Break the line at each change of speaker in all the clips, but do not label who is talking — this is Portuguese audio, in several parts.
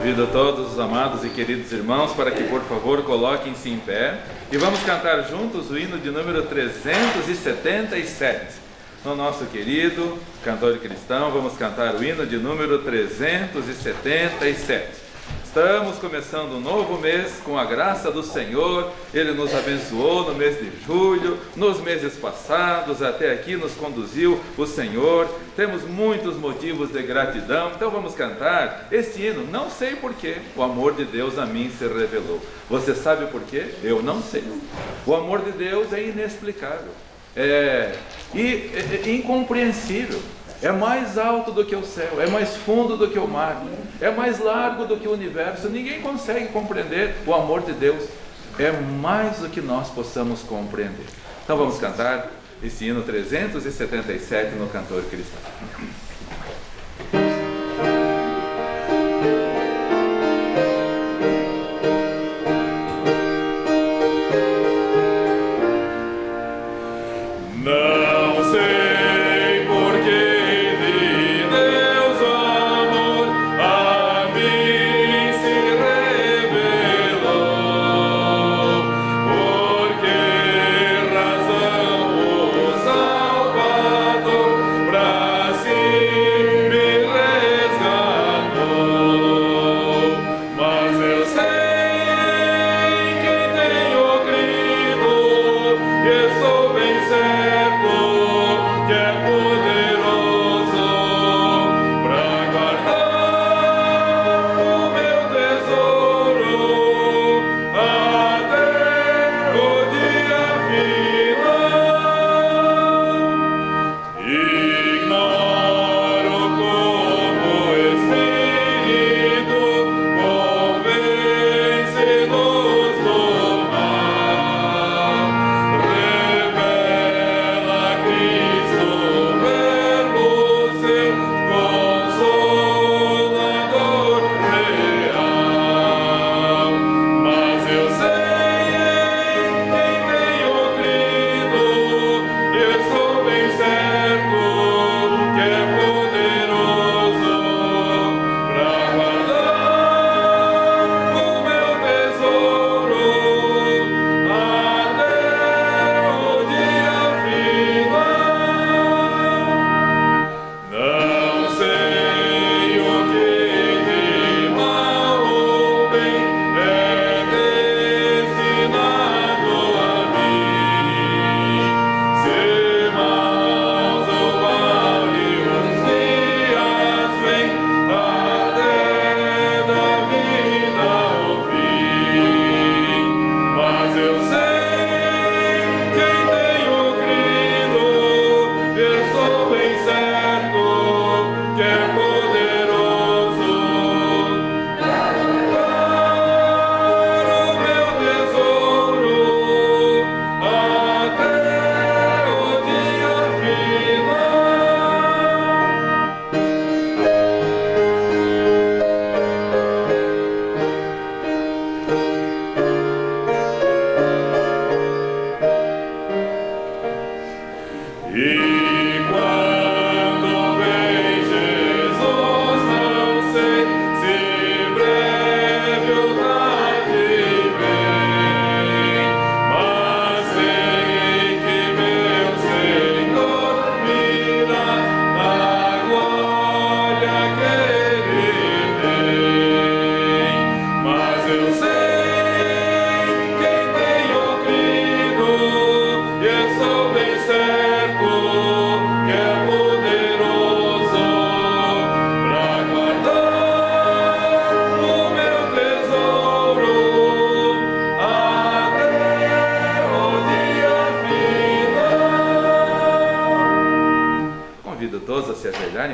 Convido a todos os amados e queridos irmãos para que, por favor, coloquem-se em pé e vamos cantar juntos o hino de número 377. No nosso querido cantor cristão, vamos cantar o hino de número 377. Estamos começando um novo mês com a graça do Senhor. Ele nos abençoou no mês de julho, nos meses passados, até aqui nos conduziu o Senhor. Temos muitos motivos de gratidão, então vamos cantar este hino. Não sei porquê, o amor de Deus a mim se revelou. Você sabe porquê? Eu não sei. O amor de Deus é inexplicável, é incompreensível. É mais alto do que o céu, é mais fundo do que o mar, é mais largo do que o universo. Ninguém consegue compreender o amor de Deus. É mais do que nós possamos compreender. Então vamos cantar esse hino 377 no Cantor Cristão.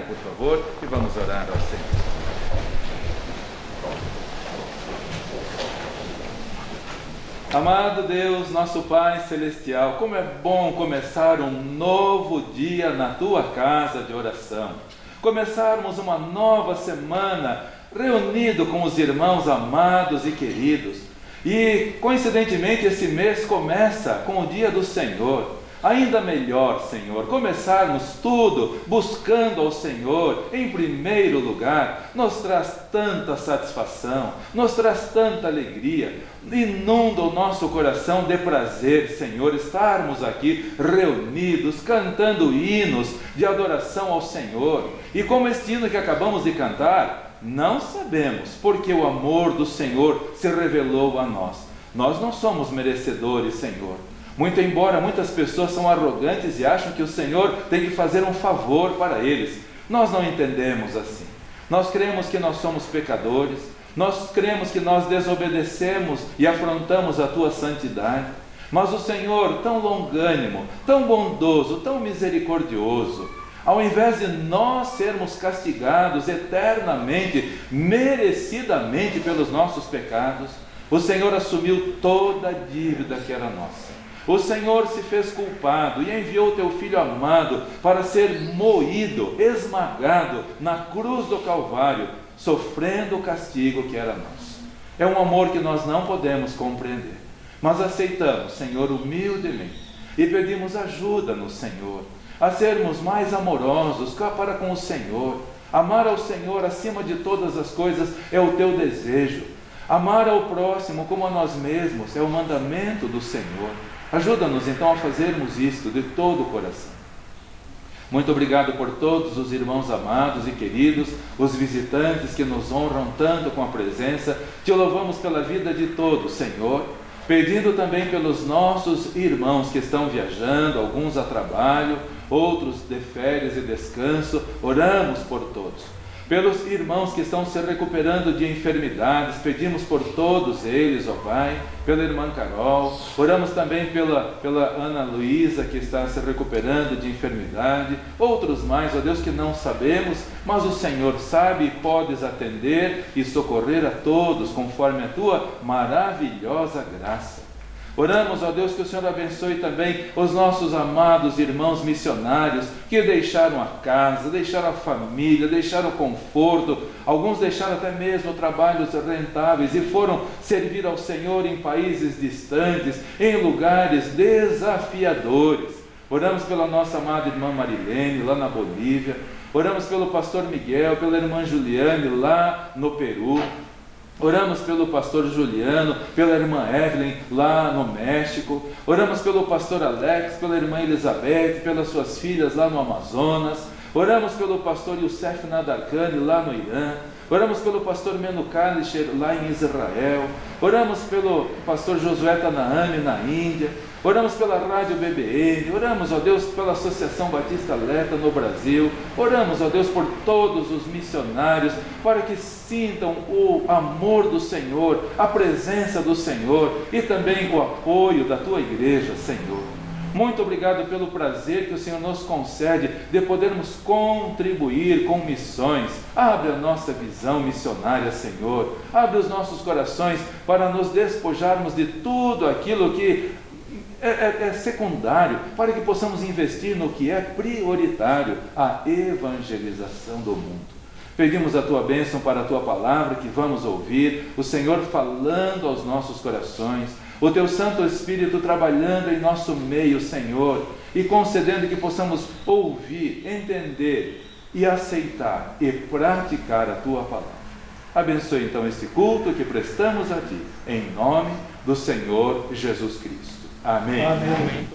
Por favor, e vamos orar ao Senhor. Amado Deus, nosso Pai Celestial, como é bom começar um novo dia na Tua casa de oração. Começarmos uma nova semana reunido com os irmãos amados e queridos. E, coincidentemente, esse mês começa com o dia do Senhor. Ainda melhor, Senhor, começarmos tudo buscando ao Senhor em primeiro lugar, nos traz tanta satisfação, nos traz tanta alegria, inunda o nosso coração de prazer, Senhor, estarmos aqui reunidos, cantando hinos de adoração ao Senhor. E como este hino que acabamos de cantar, não sabemos porque o amor do Senhor se revelou a nós. Nós não somos merecedores, Senhor. Muito embora muitas pessoas são arrogantes e acham que o Senhor tem que fazer um favor para eles, nós não entendemos assim. Nós cremos que nós somos pecadores, nós cremos que nós desobedecemos e afrontamos a Tua santidade, mas o Senhor, tão longânimo, tão bondoso, tão misericordioso, ao invés de nós sermos castigados eternamente, merecidamente pelos nossos pecados, o Senhor assumiu toda a dívida que era nossa. O Senhor se fez culpado e enviou o Teu Filho amado para ser moído, esmagado na cruz do Calvário, sofrendo o castigo que era nosso. É um amor que nós não podemos compreender, mas aceitamos, Senhor, humildemente, e pedimos ajuda no Senhor, a sermos mais amorosos para com o Senhor. Amar ao Senhor acima de todas as coisas é o Teu desejo. Amar ao próximo como a nós mesmos é o mandamento do Senhor. Ajuda-nos então a fazermos isto de todo o coração. Muito obrigado por todos os irmãos amados e queridos, os visitantes que nos honram tanto com a presença. Te louvamos pela vida de todos, Senhor, pedindo também pelos nossos irmãos que estão viajando, alguns a trabalho, outros de férias e descanso. Oramos por todos. Pelos irmãos que estão se recuperando de enfermidades, pedimos por todos eles, ó Pai, pela irmã Carol, oramos também pela Ana Luísa, que está se recuperando de enfermidade, outros mais, ó Deus, que não sabemos, mas o Senhor sabe e podes atender e socorrer a todos, conforme a Tua maravilhosa graça. Oramos, ó Deus, que o Senhor abençoe também os nossos amados irmãos missionários que deixaram a casa, deixaram a família, deixaram o conforto, alguns deixaram até mesmo trabalhos rentáveis e foram servir ao Senhor em países distantes, em lugares desafiadores. Oramos pela nossa amada irmã Marilene, lá na Bolívia. Oramos pelo pastor Miguel, pela irmã Juliane, lá no Peru. Oramos pelo pastor Juliano, pela irmã Evelyn, lá no México. Oramos pelo pastor Alex, pela irmã Elizabeth, pelas suas filhas lá no Amazonas. Oramos pelo pastor Youssef Nadarkhani, lá no Irã. Oramos pelo pastor Menu Kalisher, lá em Israel. Oramos pelo pastor Josué Tanaame, na Índia. Oramos pela Rádio BBN, oramos, ó Deus, pela Associação Batista Leta no Brasil. Oramos, ó Deus, por todos os missionários, para que sintam o amor do Senhor, a presença do Senhor e também o apoio da Tua igreja, Senhor. Muito obrigado pelo prazer que o Senhor nos concede de podermos contribuir com missões. Abre a nossa visão missionária, Senhor. Abre os nossos corações para nos despojarmos de tudo aquilo que é secundário, para que possamos investir no que é prioritário, a evangelização do mundo. Pedimos a Tua bênção para a Tua palavra que vamos ouvir, o Senhor falando aos nossos corações, o Teu Santo Espírito trabalhando em nosso meio, Senhor, e concedendo que possamos ouvir, entender e aceitar e praticar a Tua palavra. Abençoe então este culto que prestamos a Ti, em nome do Senhor Jesus Cristo. Amém.
Amém.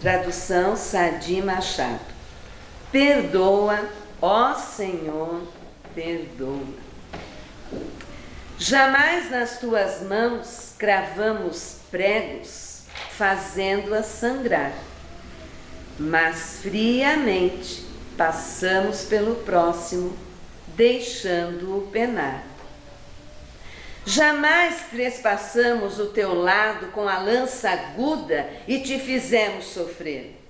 Tradução Sadi Machado. Perdoa, ó Senhor, perdoa. Jamais nas tuas mãos cravamos pregos, fazendo-as sangrar, mas friamente passamos pelo próximo, deixando-o penar. Jamais trespassamos o teu lado com a lança aguda e te fizemos sofrer.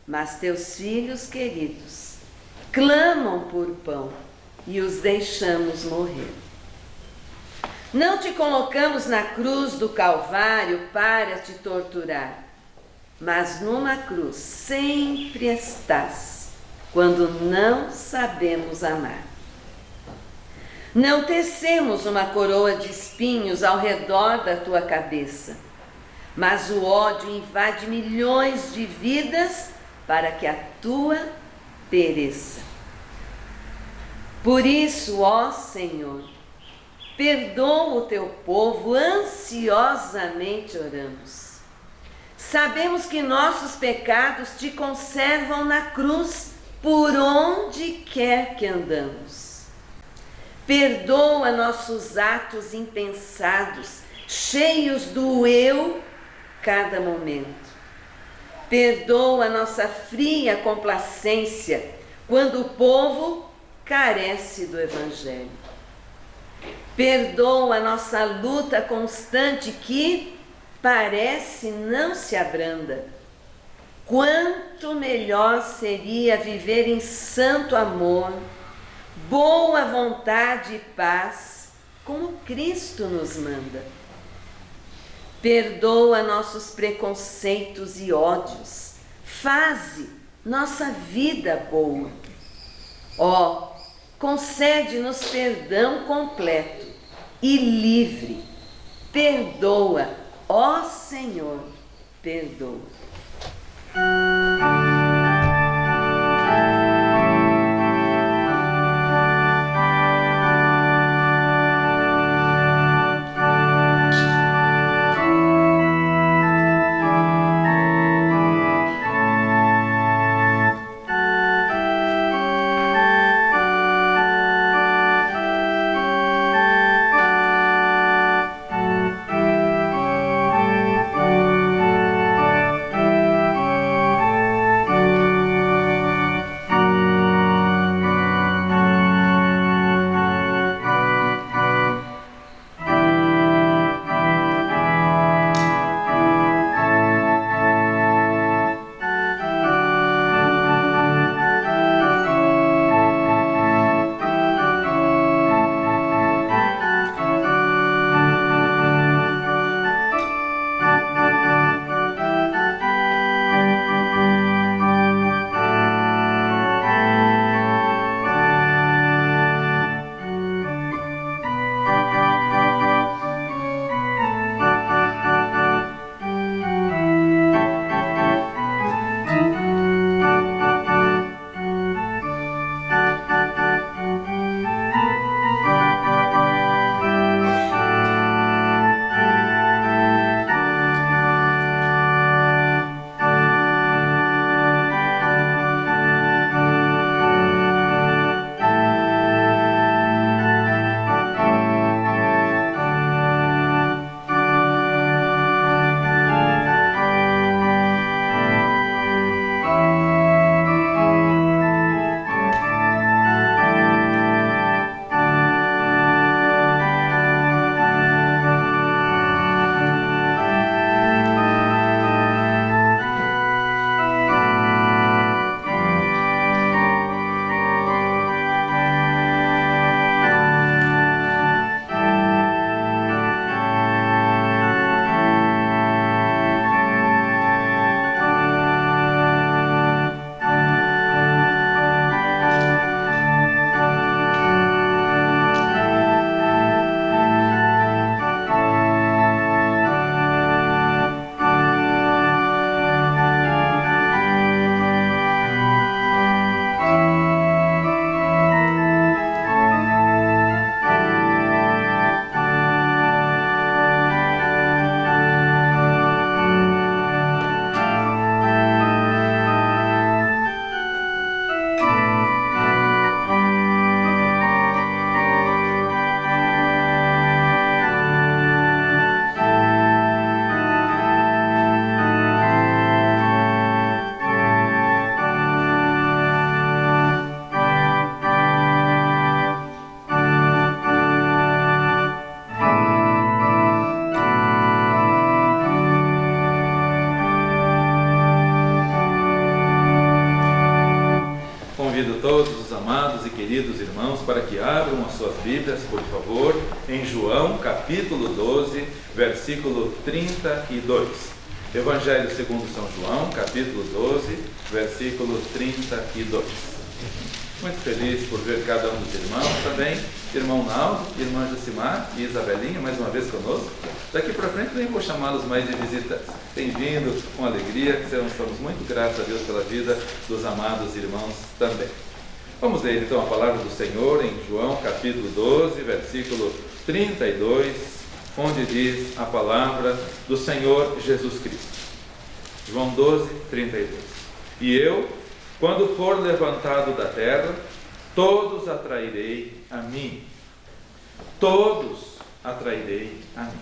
Mas teus filhos queridos clamam por pão e os deixamos morrer. Não te colocamos na cruz do Calvário para te torturar, mas numa cruz sempre estás, quando não sabemos amar. Não tecemos uma coroa de espinhos ao redor da tua cabeça, mas o ódio invade milhões de vidas para que a tua pereça. Por isso, ó Senhor, perdoa o teu povo, ansiosamente oramos. Sabemos que nossos pecados te conservam na cruz, por onde quer que andamos. Perdoa nossos atos impensados, cheios do eu, cada momento. Perdoa nossa fria complacência, quando o povo carece do Evangelho. Perdoa nossa luta constante que parece não se abranda. Quanto melhor seria viver em santo amor, boa vontade e paz, como Cristo nos manda. Perdoa nossos preconceitos e ódios, faze nossa vida boa. Ó, concede-nos perdão completo e livre. Perdoa, ó Senhor, perdoa.
queridos irmãos, para que abram as suas Bíblias, por favor, em João, capítulo 12, versículo 32. Evangelho segundo São João, capítulo 12, versículo 32. Muito feliz por ver cada um dos irmãos também. Irmão Naldo, irmã Josimar e Isabelinha, mais uma vez conosco. Daqui para frente nem vou chamá-los mais de visitantes. Tem vindo com alegria, estamos muito gratos a Deus pela vida dos amados irmãos também. Vamos ler então a palavra do Senhor em João capítulo 12, versículo 32, onde diz a palavra do Senhor Jesus Cristo. João 12, 32. E eu, quando for levantado da terra, todos atrairei a mim. Todos atrairei a mim.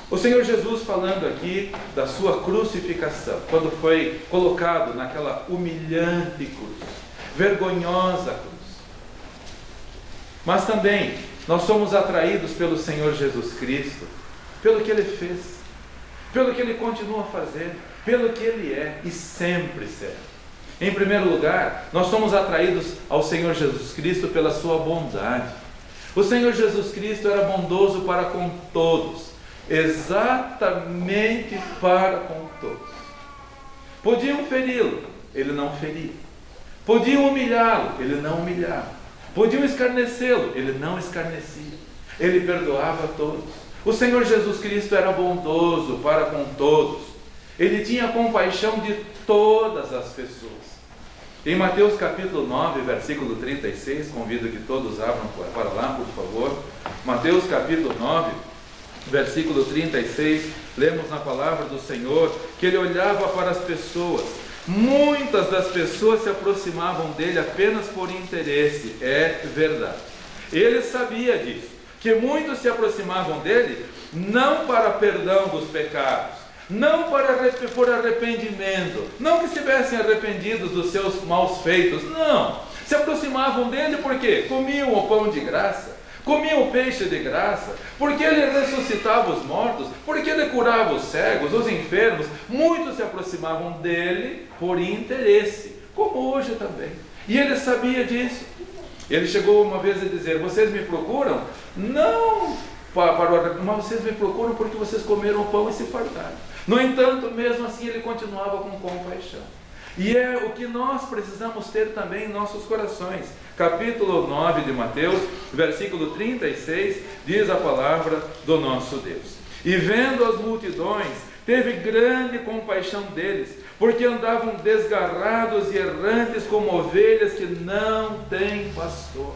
O Senhor Jesus falando aqui da sua crucificação, quando foi colocado naquela humilhante cruz, vergonhosa cruz. Mas também nós somos atraídos pelo Senhor Jesus Cristo, pelo que Ele fez, pelo que Ele continua a fazer, pelo que Ele é e sempre será. Em primeiro lugar, nós somos atraídos ao Senhor Jesus Cristo pela sua bondade. O Senhor Jesus Cristo era bondoso para com todos, exatamente para com todos. Podiam feri-lo, Ele não feria. Podiam humilhá-lo, Ele não humilhava. Podiam escarnecê-lo, Ele não escarnecia. Ele perdoava a todos. O Senhor Jesus Cristo era bondoso para com todos. Ele tinha compaixão de todas as pessoas. Em Mateus capítulo 9, versículo 36, convido que todos abram para lá, por favor. Mateus capítulo 9, versículo 36, lemos na palavra do Senhor que Ele olhava para as pessoas. Muitas das pessoas se aproximavam dele apenas por interesse, é verdade. Ele sabia disso, que muitos se aproximavam dele não para perdão dos pecados, não por arrependimento, não que estivessem arrependidos dos seus maus feitos, não. Se aproximavam dele porque comiam o pão de graça, comiam o peixe de graça, porque ele ressuscitava os mortos, porque ele curava os cegos, os enfermos. Muitos se aproximavam dele por interesse, como hoje também. E ele sabia disso. Ele chegou uma vez a dizer: vocês me procuram? Não mas vocês me procuram porque vocês comeram o pão e se fartaram. No entanto, mesmo assim, ele continuava com compaixão. E é o que nós precisamos ter também em nossos corações. Capítulo 9 de Mateus, versículo 36, diz a palavra do nosso Deus: e vendo as multidões, teve grande compaixão deles, porque andavam desgarrados e errantes como ovelhas que não têm pastor.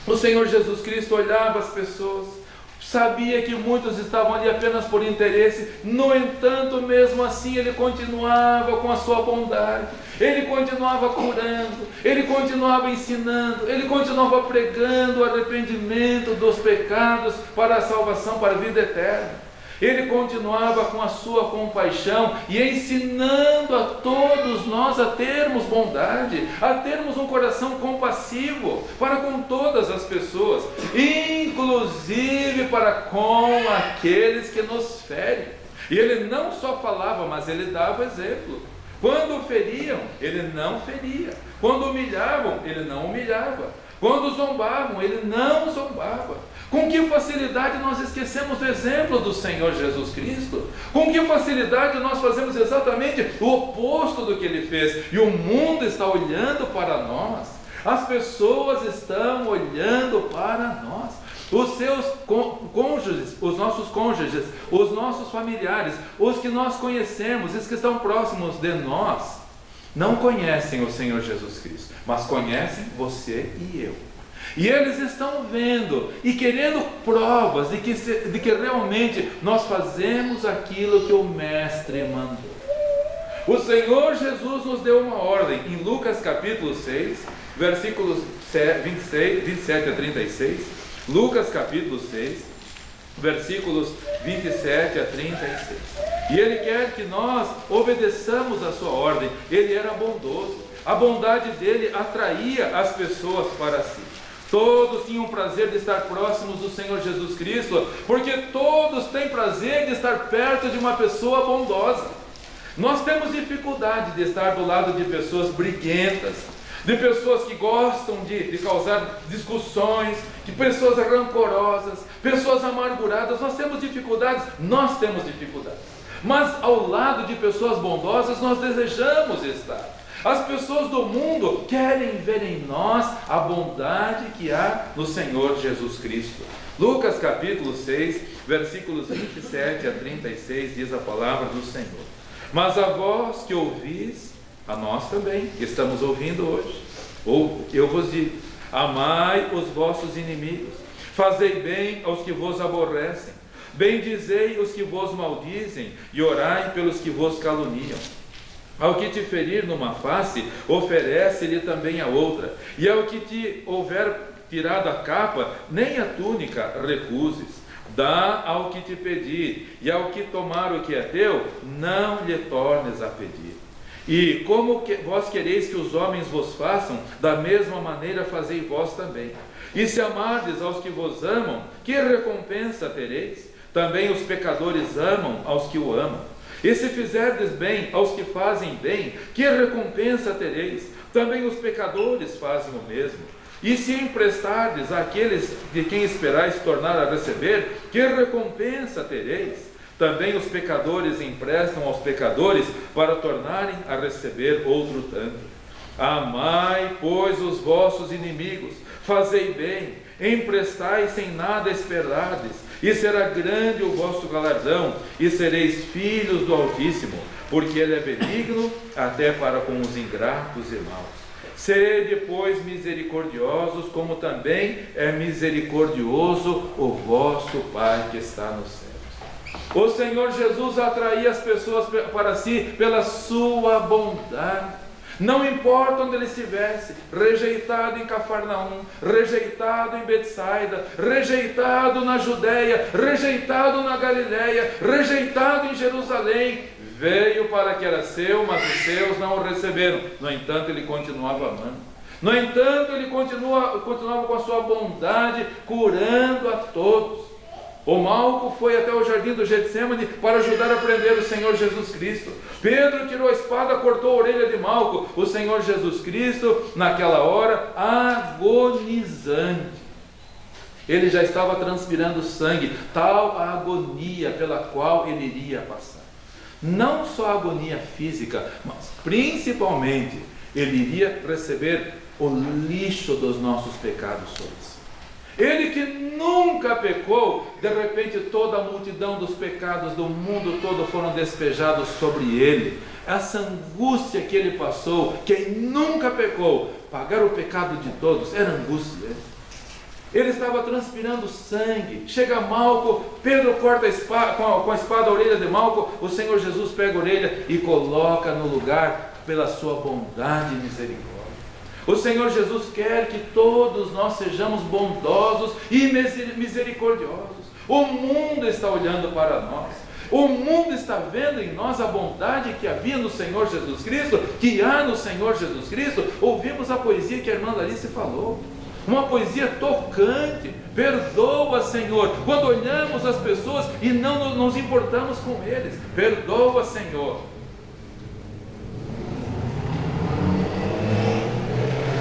O Senhor Jesus Cristo olhava as pessoas, sabia que muitos estavam ali apenas por interesse. No entanto, mesmo assim, Ele continuava com a sua bondade, Ele continuava curando, Ele continuava ensinando, Ele continuava pregando o arrependimento dos pecados para a salvação, para a vida eterna. Ele continuava com a sua compaixão e ensinando a todos nós a termos bondade, a termos um coração compassivo para com todas as pessoas, inclusive para com aqueles que nos ferem. E ele não só falava, mas ele dava exemplo. Quando feriam, ele não feria. Quando humilhavam, ele não humilhava. Quando zombavam, ele não zombava. Com que facilidade nós esquecemos do exemplo do Senhor Jesus Cristo? Com que facilidade nós fazemos exatamente o oposto do que Ele fez? E o mundo está olhando para nós. As pessoas estão olhando para nós. Os seus cônjuges, os nossos familiares, os que nós conhecemos, os que estão próximos de nós, não conhecem o Senhor Jesus Cristo, mas conhecem você e eu. E eles estão vendo e querendo provas de que realmente nós fazemos aquilo que o Mestre mandou. O Senhor Jesus nos deu uma ordem em Lucas capítulo 6, versículos 27 a 36. Lucas capítulo 6, versículos 27 a 36. E Ele quer que nós obedeçamos a sua ordem. Ele era bondoso. A bondade dele atraía as pessoas para si. Todos tinham prazer de estar próximos do Senhor Jesus Cristo, porque todos têm prazer de estar perto de uma pessoa bondosa. Nós temos dificuldade de estar do lado de pessoas briguentas. de pessoas que gostam de causar discussões, de pessoas rancorosas, pessoas amarguradas. Nós temos dificuldades, mas ao lado de pessoas bondosas nós desejamos estar. As pessoas do mundo querem ver em nós a bondade que há no Senhor Jesus Cristo. Lucas capítulo 6, versículos 27 a 36, diz a palavra do Senhor: mas a vós que ouvis, a nós também, que estamos ouvindo hoje, ou eu vos digo, amai os vossos inimigos, fazei bem aos que vos aborrecem, bendizei os que vos maldizem, e orai pelos que vos caluniam. Ao que te ferir numa face, oferece-lhe também a outra, e ao que te houver tirado a capa, nem a túnica recuses. Dá ao que te pedir, e ao que tomar o que é teu, não lhe tornes a pedir. E como vós quereis que os homens vos façam, da mesma maneira fazei vós também. E se amardes aos que vos amam, que recompensa tereis? Também os pecadores amam aos que o amam. E se fizerdes bem aos que fazem bem, que recompensa tereis? Também os pecadores fazem o mesmo. E se emprestardes àqueles de quem esperais tornar a receber, que recompensa tereis? Também os pecadores emprestam aos pecadores para tornarem a receber outro tanto. Amai, pois, os vossos inimigos, fazei bem, emprestai sem nada esperardes, e será grande o vosso galardão, e sereis filhos do Altíssimo, porque Ele é benigno até para com os ingratos e maus. Sede, pois, misericordiosos, como também é misericordioso o vosso Pai que está nos céus. O Senhor Jesus atraía as pessoas para si pela sua bondade. Não importa onde ele estivesse, rejeitado em Cafarnaum, rejeitado em Betsaida, rejeitado na Judéia, rejeitado na Galiléia, rejeitado em Jerusalém, veio para que era seu, mas os seus não o receberam. No entanto, ele continuava amando. No entanto, ele continuava com a sua bondade, curando a todos. O Malco foi até o jardim do Getsêmani para ajudar a prender o Senhor Jesus Cristo. Pedro tirou a espada, cortou a orelha de Malco. O Senhor Jesus Cristo, naquela hora, agonizante. Ele já estava transpirando sangue, tal a agonia pela qual ele iria passar. Não só a agonia física, mas principalmente ele iria receber o lixo dos nossos pecados sobre si. Ele que nunca pecou, de repente toda a multidão dos pecados do mundo todo foram despejados sobre ele. Essa angústia que ele passou, quem nunca pecou, pagar o pecado de todos, era angústia dele. Ele estava transpirando sangue. Chega Malco, Pedro corta a espada, com a espada a orelha de Malco. O Senhor Jesus pega a orelha e coloca no lugar pela sua bondade e misericórdia. O Senhor Jesus quer que todos nós sejamos bondosos e misericordiosos. O mundo está olhando para nós. O mundo está vendo em nós a bondade que havia no Senhor Jesus Cristo, que há no Senhor Jesus Cristo. Ouvimos a poesia que a irmã Larice falou. Uma poesia tocante. Perdoa, Senhor, quando olhamos as pessoas e não nos importamos com eles. Perdoa, Senhor.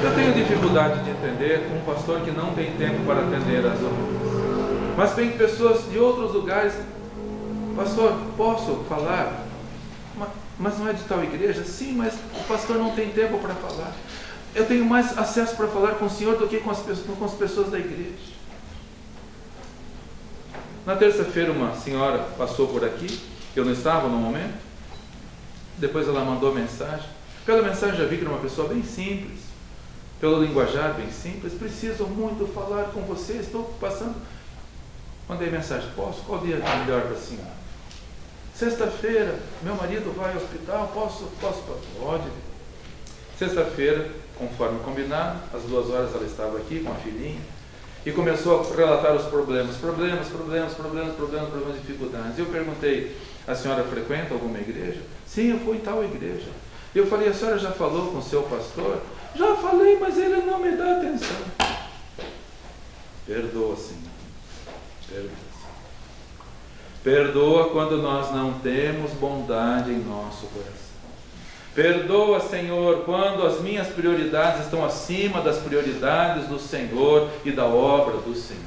Eu tenho dificuldade de entender um pastor que não tem tempo para atender as ovelhas. Mas tem pessoas de outros lugares. Pastor, posso falar? Mas não é de tal igreja? Sim, mas o pastor não tem tempo para falar. Eu tenho mais acesso para falar com o Senhor do que com as pessoas da igreja. Na terça-feira uma senhora passou por aqui, eu não estava no momento. Depois ela mandou mensagem. Pela mensagem já vi que era uma pessoa bem simples, pelo linguajar bem simples. Preciso muito falar com você, estou passando. Mandei mensagem, posso? Qual dia é melhor para a senhora? Sexta-feira, meu marido vai ao hospital, posso? Pode. Sexta-feira, conforme combinado, às 2 horas ela estava aqui com a filhinha e começou a relatar os problemas, dificuldades. Eu perguntei, a senhora frequenta alguma igreja? Sim, eu fui em tal igreja. Eu falei, a senhora já falou com o seu pastor? Já falei, mas ele não me dá atenção. Perdoa, Senhor. Perdoa quando nós não temos bondade em nosso coração. Perdoa, Senhor, quando as minhas prioridades estão acima das prioridades do Senhor e da obra do Senhor.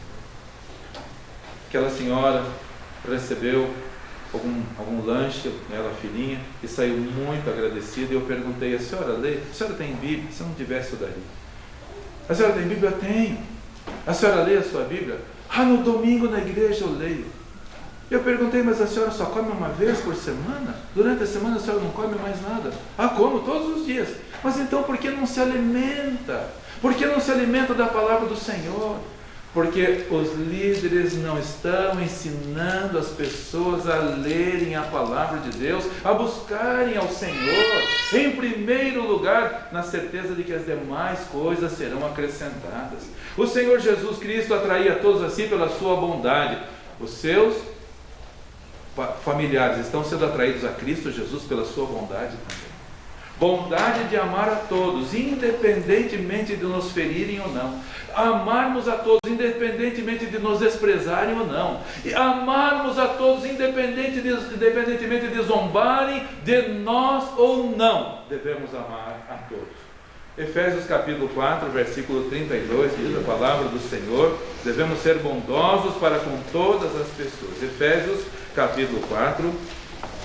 Aquela senhora recebeu algum lanche, ela filhinha, e saiu muito agradecida. E eu perguntei: a senhora lê? A senhora tem Bíblia? Se eu não tivesse, eu daria. A senhora tem Bíblia? Eu tenho. A senhora lê a sua Bíblia? No domingo na igreja eu leio. Eu perguntei: mas a senhora só come uma vez por semana? Durante a semana a senhora não come mais nada? Como todos os dias. Mas então por que não se alimenta? Por que não se alimenta da palavra do Senhor? Porque os líderes não estão ensinando as pessoas a lerem a palavra de Deus, a buscarem ao Senhor, em primeiro lugar, na certeza de que as demais coisas serão acrescentadas. O Senhor Jesus Cristo atraía todos a si pela sua bondade. Os seus familiares estão sendo atraídos a Cristo Jesus pela sua bondade também. Bondade de amar a todos, independentemente de nos ferirem ou não. Amarmos a todos, independentemente de nos desprezarem ou não. E amarmos a todos, independentemente de zombarem de nós ou não. Devemos amar a todos. Efésios capítulo 4, versículo 32, diz a palavra do Senhor: devemos ser bondosos para com todas as pessoas. Efésios capítulo 4,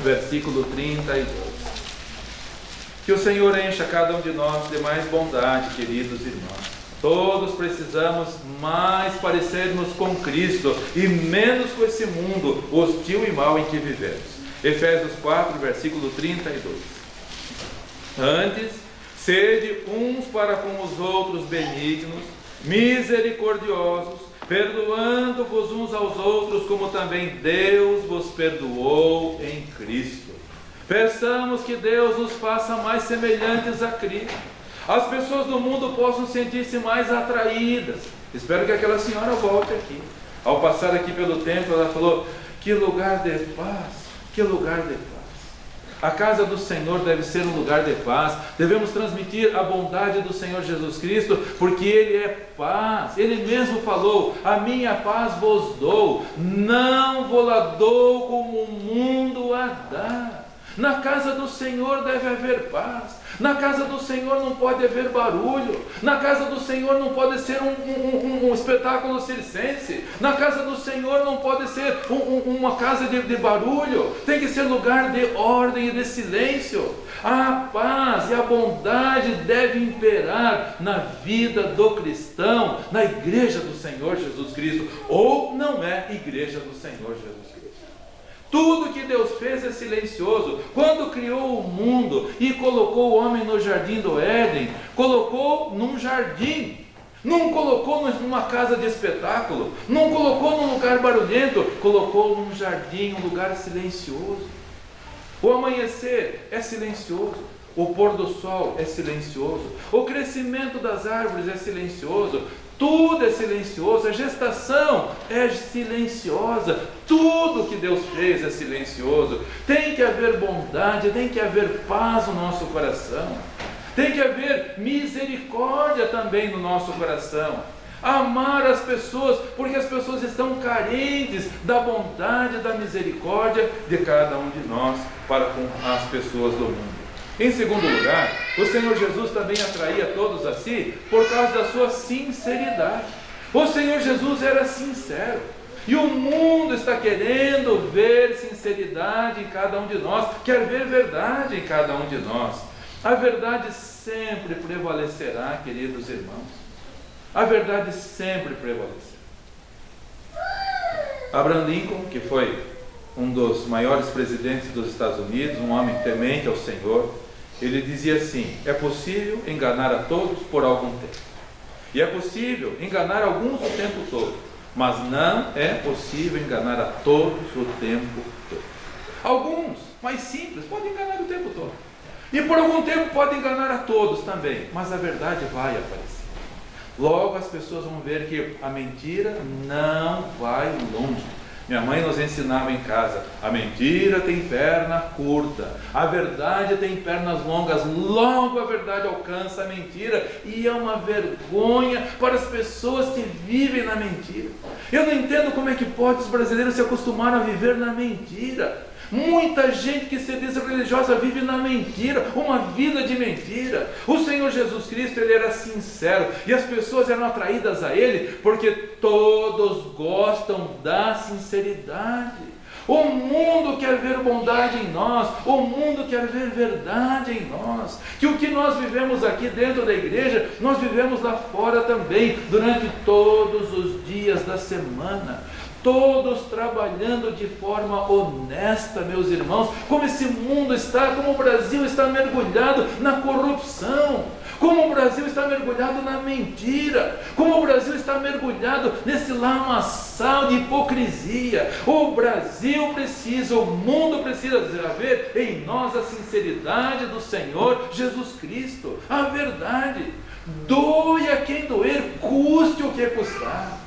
versículo 32. Que o Senhor encha cada um de nós de mais bondade, queridos irmãos. Todos precisamos mais parecermos com Cristo e menos com esse mundo hostil e mau em que vivemos. Efésios 4, versículo 32. Antes, sede uns para com os outros benignos, misericordiosos, perdoando-vos uns aos outros, como também Deus vos perdoou em Cristo. Peçamos que Deus nos faça mais semelhantes a Cristo. As pessoas do mundo possam sentir-se mais atraídas. Espero que aquela senhora volte aqui. Ao passar aqui pelo templo, ela falou: que lugar de paz, que lugar de paz. A casa do Senhor deve ser um lugar de paz. Devemos transmitir a bondade do Senhor Jesus Cristo, porque Ele é paz. Ele mesmo falou: a minha paz vos dou, não vou-la dou como o mundo a dá. Na casa do Senhor deve haver paz. Na casa do Senhor não pode haver barulho. Na casa do Senhor não pode ser um espetáculo circense. Na casa do Senhor não pode ser uma casa de barulho. Tem que ser lugar de ordem e de silêncio. A paz e a bondade devem imperar na vida do cristão, na igreja do Senhor Jesus Cristo. Ou não é igreja do Senhor Jesus Cristo. Tudo que Deus fez é silencioso. Quando criou o mundo e colocou o homem no jardim do Éden, colocou num jardim. Não colocou numa casa de espetáculo, não colocou num lugar barulhento, colocou num jardim, um lugar silencioso. O amanhecer é silencioso, o pôr do sol é silencioso, o crescimento das árvores é silencioso, tudo é silencioso, a gestação é silenciosa, tudo que Deus fez é silencioso. Tem que haver bondade, tem que haver paz no nosso coração, tem que haver misericórdia também no nosso coração. Amar as pessoas, porque as pessoas estão carentes da bondade e da misericórdia de cada um de nós para com as pessoas do mundo. Em segundo lugar, o Senhor Jesus também atraía todos a si por causa da sua sinceridade. O Senhor Jesus era sincero. E o mundo está querendo ver sinceridade em cada um de nós, quer ver verdade em cada um de nós. A verdade sempre prevalecerá, queridos irmãos. A verdade sempre prevalecerá. Abraham Lincoln, que foi um dos maiores presidentes dos Estados Unidos, um homem temente ao Senhor, ele dizia assim: é possível enganar a todos por algum tempo, e é possível enganar alguns o tempo todo, mas não é possível enganar a todos o tempo todo. Alguns, mais simples, podem enganar o tempo todo, e por algum tempo podem enganar a todos também, mas a verdade vai aparecer. Logo as pessoas vão ver que a mentira não vai longe. Minha mãe nos ensinava em casa: a mentira tem perna curta, a verdade tem pernas longas. Logo a verdade alcança a mentira, e é uma vergonha para as pessoas que vivem na mentira. Eu não entendo como é que pode os brasileiros se acostumar a viver na mentira. Muita gente que se diz religiosa vive na mentira, uma vida de mentira. O Senhor Jesus Cristo, Ele era sincero, e as pessoas eram atraídas a Ele, porque todos gostam da sinceridade. O mundo quer ver bondade em nós, o mundo quer ver verdade em nós. Que o que nós vivemos aqui dentro da igreja, nós vivemos lá fora também, durante todos os dias da semana. Todos trabalhando de forma honesta, meus irmãos. Como esse mundo está, como o Brasil está mergulhado na corrupção, como o Brasil está mergulhado na mentira, como o Brasil está mergulhado nesse lamaçal de hipocrisia. O Brasil precisa, o mundo precisa ver em nós a sinceridade do Senhor Jesus Cristo, a verdade. Doe a quem doer, custe o que custar.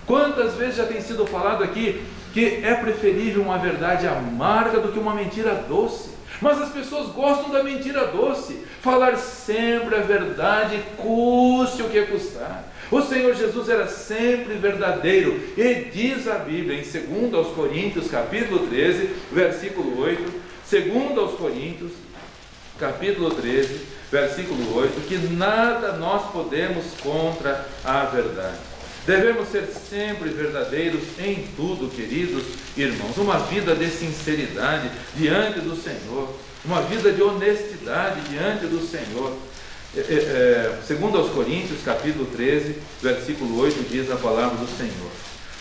Quantas vezes já tem sido falado aqui que é preferível uma verdade amarga do que uma mentira doce? Mas as pessoas gostam da mentira doce. Falar sempre a verdade, custe o que custar. O Senhor Jesus era sempre verdadeiro, e diz a Bíblia em 2 Coríntios capítulo 13, versículo 8, 2 Coríntios capítulo 13, versículo 8, que nada nós podemos contra a verdade. Devemos ser sempre verdadeiros em tudo, queridos irmãos. Uma vida de sinceridade diante do Senhor, uma vida de honestidade diante do Senhor. 2 Coríntios capítulo 13, versículo 8, diz a palavra do Senhor: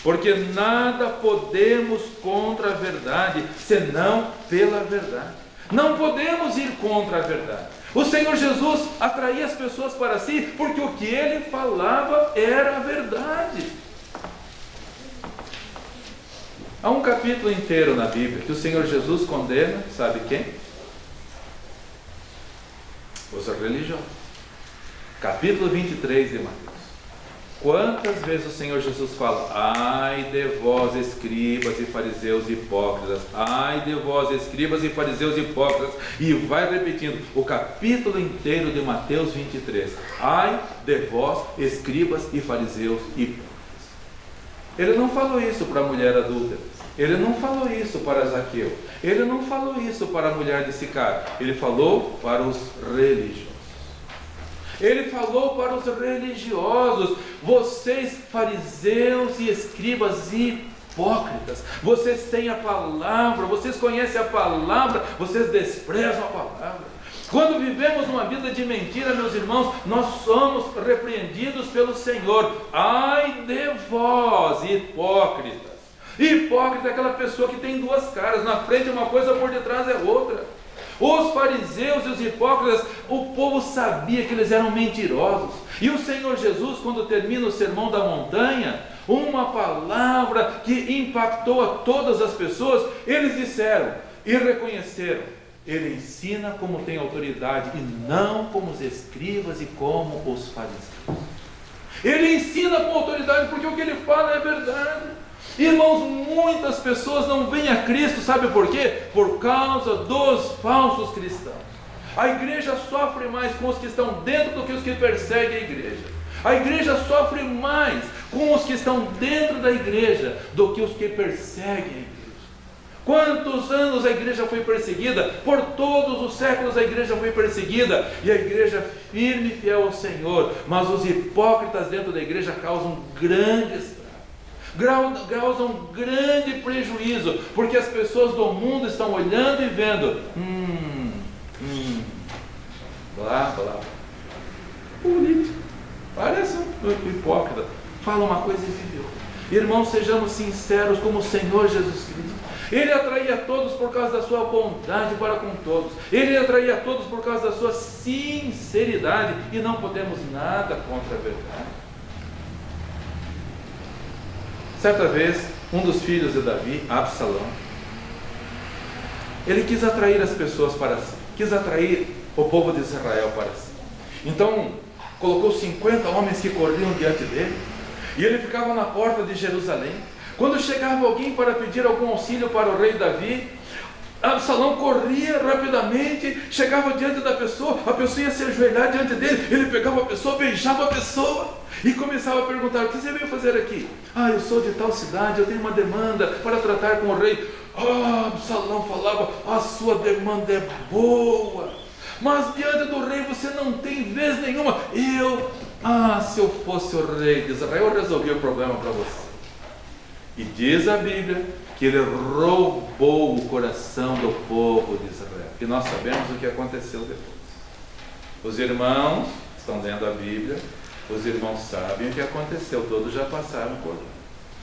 porque nada podemos contra a verdade, senão pela verdade. Não podemos ir contra a verdade. O Senhor Jesus atraía as pessoas para si, porque o que Ele falava era a verdade. Há um capítulo inteiro na Bíblia que o Senhor Jesus condena, sabe quem? Os religiosos. Capítulo 23 de Mateus. Quantas vezes o Senhor Jesus fala: ai de vós, escribas e fariseus hipócritas, ai de vós, escribas e fariseus hipócritas, e vai repetindo o capítulo inteiro de Mateus 23, ai de vós, escribas e fariseus hipócritas. Ele não falou isso para a mulher adúltera, ele não falou isso para Zaqueu, ele não falou isso para a mulher de Sicar, ele falou para os religiosos. Ele falou para os religiosos: vocês fariseus e escribas hipócritas, vocês têm a palavra, vocês conhecem a palavra, vocês desprezam a palavra. Quando vivemos uma vida de mentira, meus irmãos, nós somos repreendidos pelo Senhor. Ai de vós, hipócritas. Hipócrita é aquela pessoa que tem duas caras, na frente é uma coisa, por detrás é outra. Os fariseus e os hipócritas, o povo sabia que eles eram mentirosos. E o Senhor Jesus, quando termina o sermão da montanha, uma palavra que impactou a todas as pessoas, eles disseram e reconheceram: ele ensina como tem autoridade, e não como os escribas e como os fariseus. Ele ensina com autoridade, porque o que ele fala é verdade. Irmãos, muitas pessoas não vêm a Cristo, sabe por quê? Por causa dos falsos cristãos. A igreja sofre mais com os que estão dentro do que os que perseguem a igreja. A igreja sofre mais com os que estão dentro da igreja do que os que perseguem a igreja. Quantos anos a igreja foi perseguida? Por todos os séculos a igreja foi perseguida, e a igreja firme e fiel ao Senhor. Mas os hipócritas dentro da igreja causam grandes causam grande prejuízo, porque as pessoas do mundo estão olhando e vendo, blá, blá, político, parece um hipócrita, fala uma coisa e vive outra. Irmãos, sejamos sinceros como o Senhor Jesus Cristo. Ele atraía todos por causa da sua bondade para com todos. Ele atraía todos por causa da sua sinceridade, e não podemos nada contra a verdade. Certa vez, um dos filhos de Davi, Absalão, ele quis atrair as pessoas para si, quis atrair o povo de Israel para si. Então, colocou 50 homens que corriam diante dele, e ele ficava na porta de Jerusalém. Quando chegava alguém para pedir algum auxílio para o rei Davi, Absalão corria rapidamente, chegava diante da pessoa, a pessoa ia se ajoelhar diante dele, ele pegava a pessoa, beijava a pessoa e começava a perguntar: o que você veio fazer aqui? Eu sou de tal cidade, eu tenho uma demanda para tratar com o rei. Absalão falava: a sua demanda é boa, mas diante do rei você não tem vez nenhuma. Se eu fosse o rei de Israel, eu resolvia o problema para você. E diz a Bíblia que ele roubou o coração do povo de Israel. E nós sabemos o que aconteceu depois. Os irmãos estão lendo a Bíblia, os irmãos sabem o que aconteceu, todos já passaram por lá.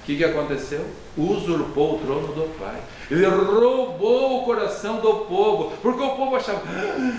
O que aconteceu? Usurpou o trono do pai. Ele roubou o coração do povo, porque o povo achava: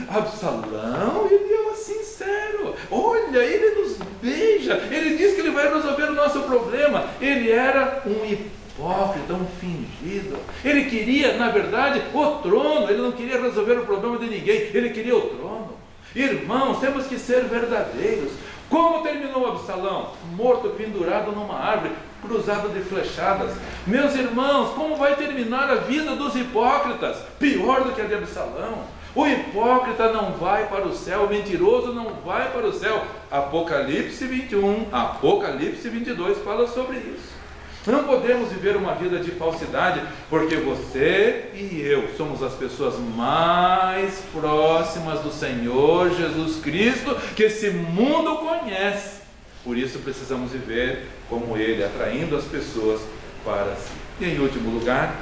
Absalão, ele é sincero, olha, ele nos beija, ele diz que ele vai resolver o nosso problema. Ele era um hipócrita, um fingido. Ele queria, na verdade, o trono. Ele não queria resolver o problema de ninguém, ele queria o trono. Irmãos, temos que ser verdadeiros. Como terminou Absalão? Morto, pendurado numa árvore, cruzado de flechadas. Meus irmãos, como vai terminar a vida dos hipócritas? Pior do que a de Absalão. O hipócrita não vai para o céu, o mentiroso não vai para o céu. Apocalipse 21, Apocalipse 22 fala sobre isso. Não podemos viver uma vida de falsidade, porque você e eu somos as pessoas mais próximas do Senhor Jesus Cristo que esse mundo conhece. Por isso precisamos viver como Ele, atraindo as pessoas para si. E em último lugar,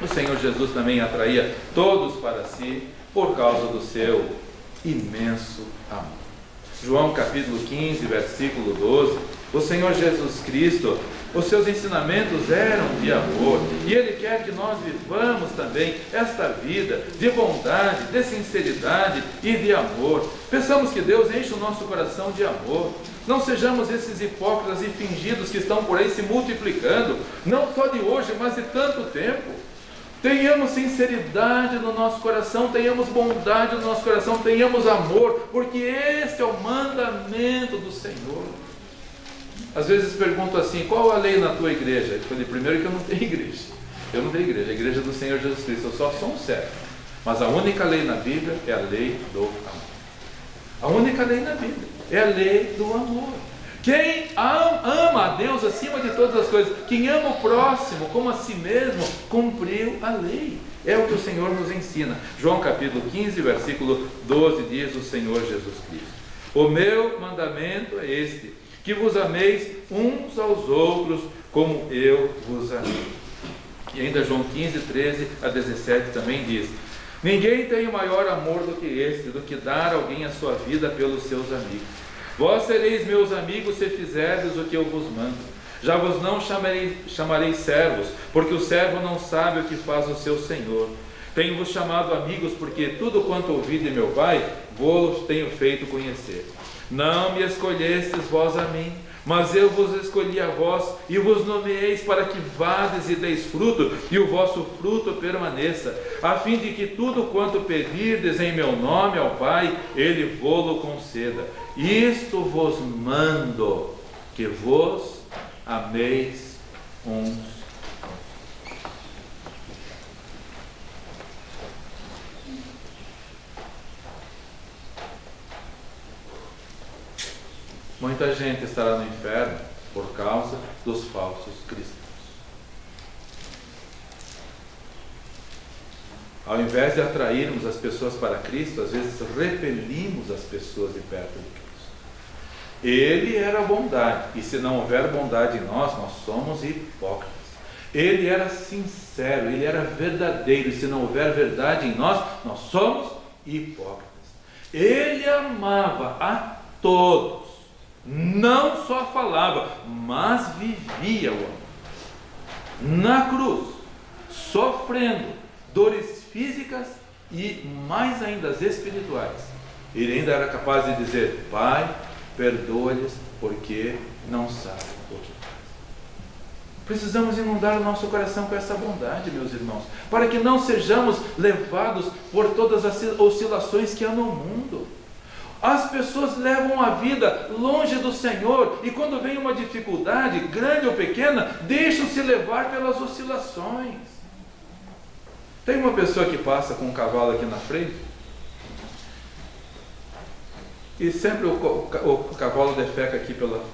o Senhor Jesus também atraía todos para si por causa do seu imenso amor. João capítulo 15, versículo 12, o Senhor Jesus Cristo, os seus ensinamentos eram de amor, e Ele quer que nós vivamos também esta vida de bondade, de sinceridade e de amor. Peçamos que Deus enche o nosso coração de amor. Não sejamos esses hipócritas e fingidos que estão por aí se multiplicando, não só de hoje, mas de tanto tempo. Tenhamos sinceridade no nosso coração, tenhamos bondade no nosso coração, tenhamos amor, porque esse é o mandamento do Senhor. Às vezes pergunto assim: qual a lei na tua igreja? Eu falei: primeiro que eu não tenho igreja. Eu não tenho igreja, a igreja do Senhor Jesus Cristo, eu só sou um servo. Mas a única lei na Bíblia é a lei do amor. A única lei na Bíblia é a lei do amor. Quem ama a Deus acima de todas as coisas, quem ama o próximo como a si mesmo, cumpriu a lei. É o que o Senhor nos ensina. João capítulo 15, versículo 12 diz o Senhor Jesus Cristo: o meu mandamento é este, que vos ameis uns aos outros como eu vos amei. E ainda João 15, 13 a 17 também diz: ninguém tem o maior amor do que este, do que dar alguém a sua vida pelos seus amigos. Vós sereis meus amigos se fizerdes o que eu vos mando. Já vos não chamarei servos, porque o servo não sabe o que faz o seu senhor. Tenho-vos chamado amigos, porque tudo quanto ouvi de meu Pai, vos tenho feito conhecer. Não me escolhestes vós a mim, mas eu vos escolhi a vós, e vos nomeeis para que vades e deis fruto, e o vosso fruto permaneça, a fim de que tudo quanto pedirdes em meu nome ao Pai, Ele vô-lo conceda. Isto vos mando, que vos ameis uns. Muita gente estará no inferno por causa dos falsos cristãos. Ao invés de atrairmos as pessoas para Cristo, às vezes repelimos as pessoas de perto de Cristo. Ele era bondade, e se não houver bondade em nós, nós somos hipócritas. Ele era sincero, ele era verdadeiro, e se não houver verdade em nós, nós somos hipócritas. Ele amava a todos. Não só falava, mas vivia o amor. Na cruz, sofrendo dores físicas e mais ainda as espirituais, ele ainda era capaz de dizer: Pai, perdoa-lhes porque não sabem o que fazem. Precisamos inundar o nosso coração com essa bondade, meus irmãos, para que não sejamos levados por todas as oscilações que há no mundo. As pessoas levam a vida longe do Senhor, e quando vem uma dificuldade, grande ou pequena, deixam-se levar pelas oscilações. Tem uma pessoa que passa com um cavalo aqui na frente, e sempre o cavalo defeca aqui pela...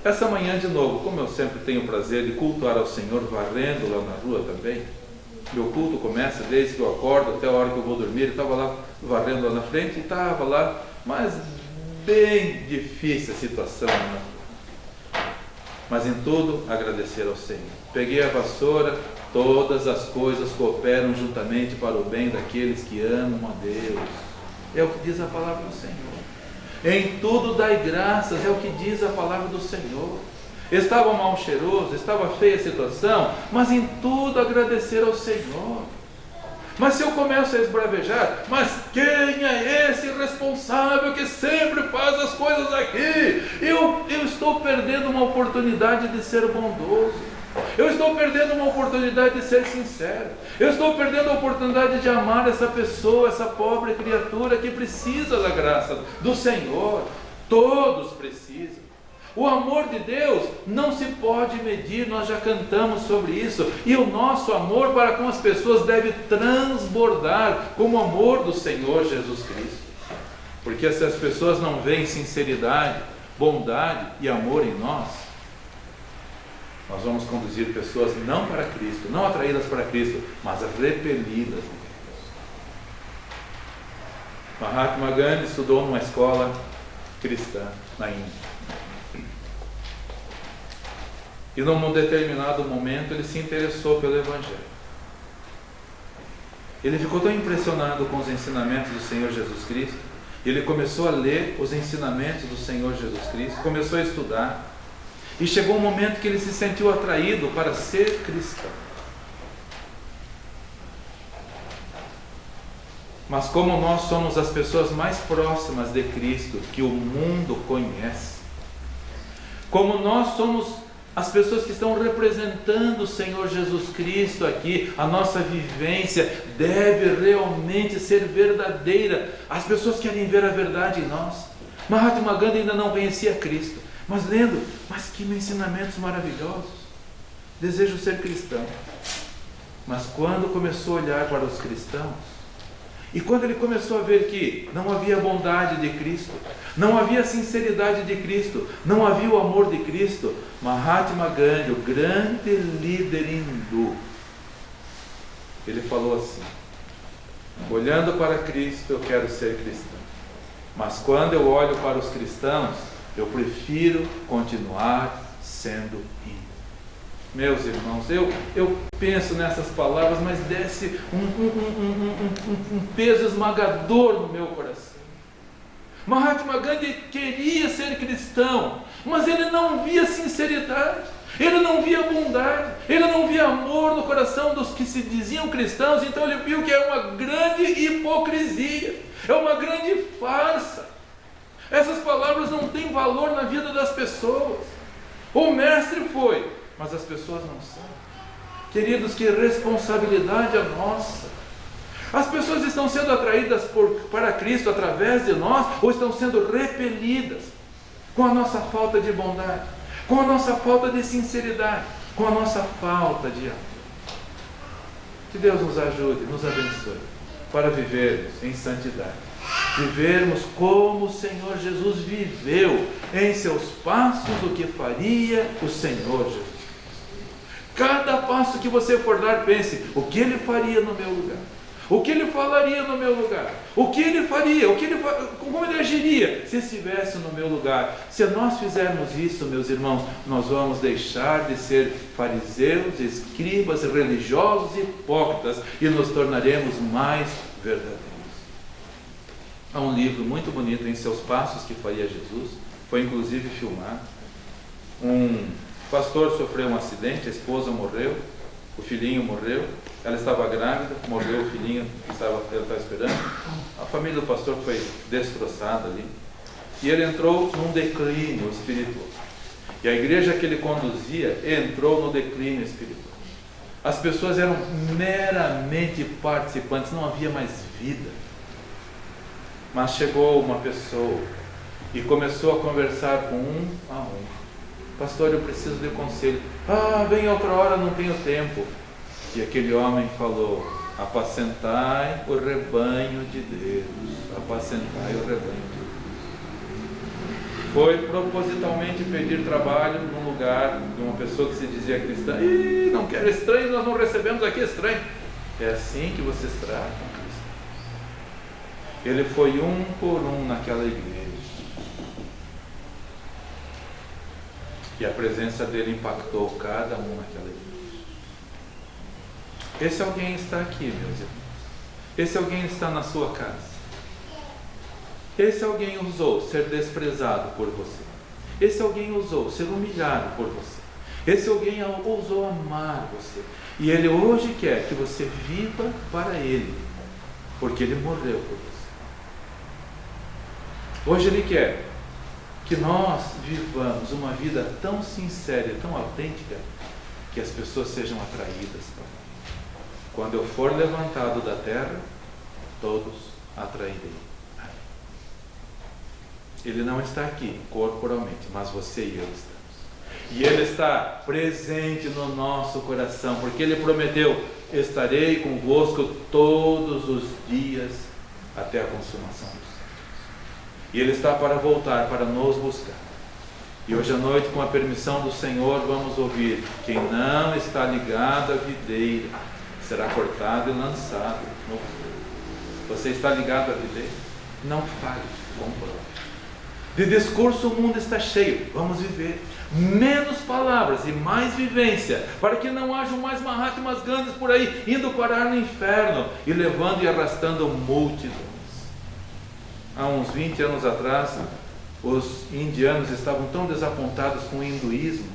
Essa manhã de novo, como eu sempre tenho o prazer de cultuar ao Senhor varrendo lá na rua também, meu culto começa desde que eu acordo até a hora que eu vou dormir. Eu estava lá varrendo lá na frente e estava lá, mas bem difícil a situação, né? Mas em tudo agradecer ao Senhor. Peguei a vassoura, todas as coisas cooperam juntamente para o bem daqueles que amam a Deus. É o que diz a palavra do Senhor. Em tudo dai graças, é o que diz a palavra do Senhor. Estava mal cheiroso, estava feia a situação, mas em tudo agradecer ao Senhor. Mas se eu começo a esbravejar, mas quem é esse responsável que sempre faz as coisas aqui? Eu estou perdendo uma oportunidade de ser bondoso. Eu estou perdendo uma oportunidade de ser sincero. Eu estou perdendo a oportunidade de amar essa pessoa, essa pobre criatura que precisa da graça do Senhor. Todos precisam. O amor de Deus não se pode medir, nós já cantamos sobre isso. E o nosso amor para com as pessoas deve transbordar como o amor do Senhor Jesus Cristo. Porque se as pessoas não veem sinceridade, bondade e amor em nós vamos conduzir pessoas não para Cristo, não atraídas para Cristo, mas repelidas de Cristo. Mahatma Gandhi estudou numa escola cristã na Índia. E num determinado momento ele se interessou pelo Evangelho. Ele ficou tão impressionado com os ensinamentos do Senhor Jesus Cristo, ele começou a ler os ensinamentos do Senhor Jesus Cristo, começou a estudar, e chegou um momento que ele se sentiu atraído para ser cristão. Mas como nós somos as pessoas mais próximas de Cristo que o mundo conhece, como nós somos as pessoas que estão representando o Senhor Jesus Cristo aqui, a nossa vivência deve realmente ser verdadeira. As pessoas querem ver a verdade em nós. Mahatma Gandhi ainda não conhecia Cristo, mas lendo, mas que ensinamentos maravilhosos. Desejo ser cristão. Mas quando começou a olhar para os cristãos, e quando ele começou a ver que não havia bondade de Cristo, não havia sinceridade de Cristo, não havia o amor de Cristo, Mahatma Gandhi, o grande líder hindu, ele falou assim: olhando para Cristo eu quero ser cristão, mas quando eu olho para os cristãos eu prefiro continuar sendo hindu. Meus irmãos, eu penso nessas palavras, mas desce um peso esmagador no meu coração. Mahatma Gandhi queria ser cristão, mas ele não via sinceridade, ele não via bondade, ele não via amor no coração dos que se diziam cristãos. Então ele viu que é uma grande hipocrisia, é uma grande farsa. Essas palavras não têm valor na vida das pessoas. O mestre foi, mas as pessoas não são. Queridos, que responsabilidade a nossa. As pessoas estão sendo atraídas para Cristo através de nós, ou estão sendo repelidas com a nossa falta de bondade, com a nossa falta de sinceridade, com a nossa falta de amor. Que Deus nos ajude, nos abençoe, para vivermos em santidade, vivermos como o Senhor Jesus viveu, em seus passos o que faria o Senhor Jesus. Cada passo que você for dar, pense: o que ele faria no meu lugar? O que ele falaria no meu lugar? O que ele faria? Como ele agiria se estivesse no meu lugar? Se nós fizermos isso, meus irmãos, nós vamos deixar de ser fariseus, escribas, religiosos e hipócritas, e nos tornaremos mais verdadeiros. Há um livro muito bonito, Em Seus Passos, que faria Jesus, foi inclusive filmado. Um pastor sofreu um acidente, a esposa morreu, o filhinho morreu, ela estava grávida, morreu o filhinho que ela estava esperando, a família do pastor foi destroçada ali, e ele entrou num declínio espiritual, e a igreja que ele conduzia entrou no declínio espiritual. As pessoas eram meramente participantes, não havia mais vida. Mas chegou uma pessoa e começou a conversar com um a um: pastor, eu preciso de conselho. Vem outra hora, não tenho tempo. E aquele homem falou: apacentai o rebanho de Deus, apacentai o rebanho de Deus. foi propositalmente pedir trabalho num lugar de uma pessoa que se dizia cristã. Ih, não quero estranho, nós não recebemos aqui estranho. É assim que vocês tratam cristãos. Ele foi um por um naquela igreja. E a presença dele impactou cada um naquela igreja. Esse alguém está aqui, meus irmãos. Esse alguém está na sua casa. Esse alguém ousou ser desprezado por você. Esse alguém ousou ser humilhado por você. Esse alguém ousou amar você. E ele hoje quer que você viva para ele, porque ele morreu por você. Hoje ele quer que nós vivamos uma vida tão sincera e tão autêntica que as pessoas sejam atraídas para nós. Quando eu for levantado da terra, todos atrairei. Ele não está aqui corporalmente, mas você e eu estamos. E Ele está presente no nosso coração, porque Ele prometeu: estarei convosco todos os dias até a consumação dos séculos. E Ele está para voltar, para nos buscar. E hoje à noite, com a permissão do Senhor, vamos ouvir: quem não está ligado à videira será cortado e lançado no fogo. Você está ligado à videira? Não fale, comprove. De discurso o mundo está cheio, vamos viver. Menos palavras e mais vivência, para que não hajam mais Mahatmas Gandhis por aí, indo parar no inferno e levando e arrastando multidões. Há uns 20 anos atrás, os indianos estavam tão desapontados com o hinduísmo,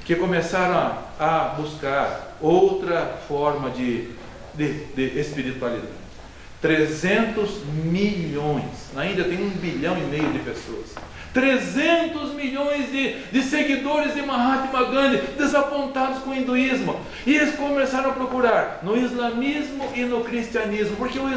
que começaram a buscar outra forma de espiritualidade. 300 milhões, na Índia tem 1,5 bilhão de pessoas, 300 milhões de seguidores de Mahatma Gandhi, desapontados com o hinduísmo, e eles começaram a procurar no islamismo e no cristianismo, porque o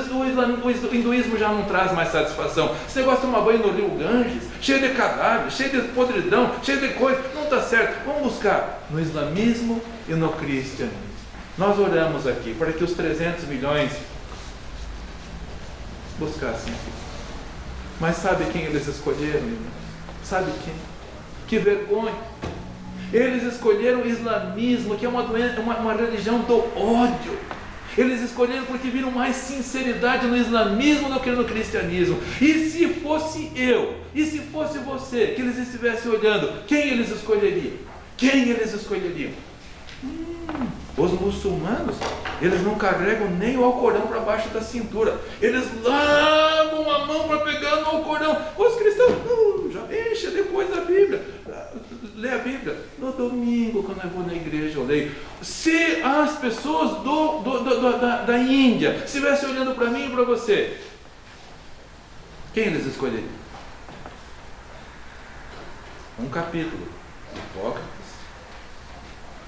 hinduísmo já não traz mais satisfação. Esse negócio de tomar banho no rio Ganges, cheio de cadáveres, cheio de podridão, cheio de coisa, não está certo. Vamos buscar no islamismo e no cristianismo. Nós oramos aqui para que os 300 milhões buscassem. Mas sabe quem eles escolheram, irmãos? Sabe quem? Que vergonha! Eles escolheram o islamismo, que é uma religião do ódio. Eles escolheram porque viram mais sinceridade no islamismo do que no cristianismo. E se fosse eu, e se fosse você, que eles estivessem olhando, quem eles escolheriam? Quem eles escolheriam? Os muçulmanos, eles não carregam nem o Alcorão para baixo da cintura. Eles lavam a mão para pegar no Alcorão. Os cristãos, já enche depois da Bíblia. Lê a Bíblia. No domingo, quando eu vou na igreja, eu leio. Se as pessoas da Índia estivessem olhando para mim e para você, quem eles escolheriam? Um capítulo. Hipócritas,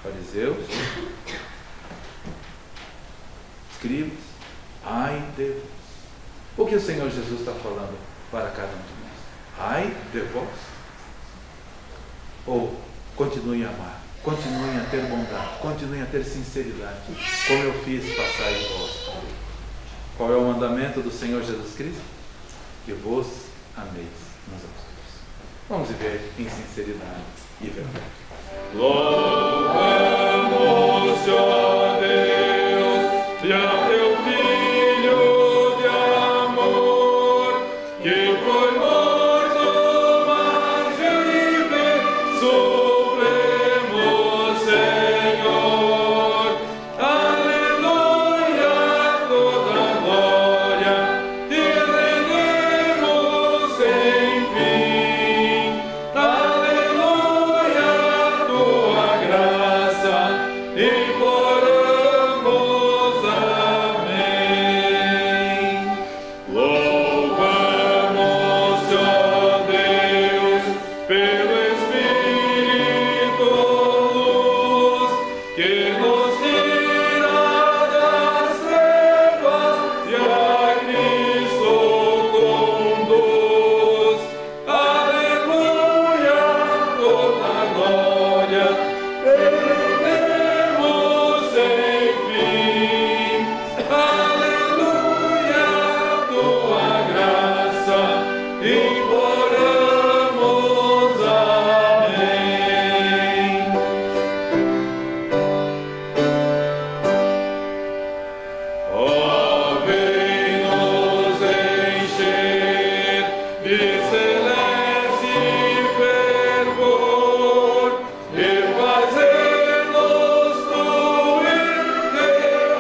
fariseus, escribas. Ai de vós. O que o Senhor Jesus está falando para cada um de nós? Ai de vós. Ou continuem a amar, continuem a ter bondade, continuem a ter sinceridade, como eu fiz, passai vós. Qual é o mandamento do Senhor Jesus Cristo? Que vos ameis uns aos outros. Vamos viver em sinceridade e verdade. Louvamos, ó Deus, e a teu Filho de amor, que foi morto, mas vive, supremo Senhor. Aleluia, toda glória te rendemos sem fim. Aleluia, tua graça imploramos, amém. Louvamos, ó Deus, pelo Espírito luz, que nos tira das trevas e a Cristo conduz. Aleluia, toda glória rendemos sem fim. Aleluia, tua graça imploramos. de celeste fervor, e fazê-los fluir teu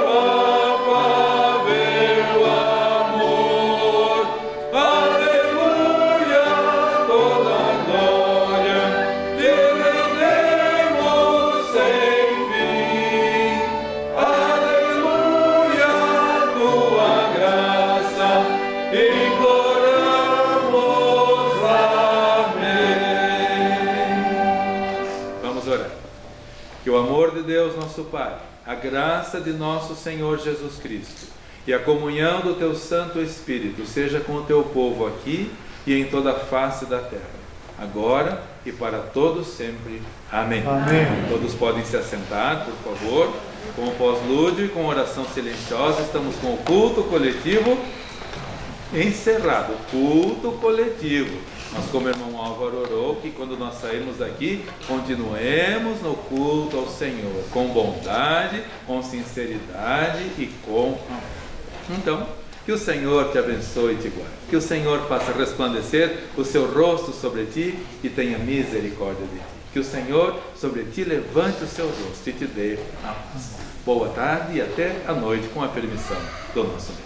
afável amor. Aleluia, toda glória te rendemos sem fim. Aleluia, tua graça imploramos. Amém. Vamos orar. Que o amor de Deus, nosso Pai, a graça de nosso Senhor Jesus Cristo e a comunhão do teu Santo Espírito seja com o teu povo aqui e em toda a face da terra, agora e para todos sempre. Amém.
Amém.
Todos podem se assentar, por favor. Com o pós-lúdio e com oração silenciosa, estamos com o culto coletivo encerrado. Culto coletivo. Mas como o irmão Álvaro orou, que quando nós sairmos daqui, continuemos no culto ao Senhor, com bondade, com sinceridade e com amor. Então, que o Senhor te abençoe e te guarde. Que o Senhor faça resplandecer o seu rosto sobre ti e tenha misericórdia de ti. Que o Senhor sobre ti levante o seu rosto e te dê a paz. Boa tarde e até a noite, com a permissão do nosso Deus.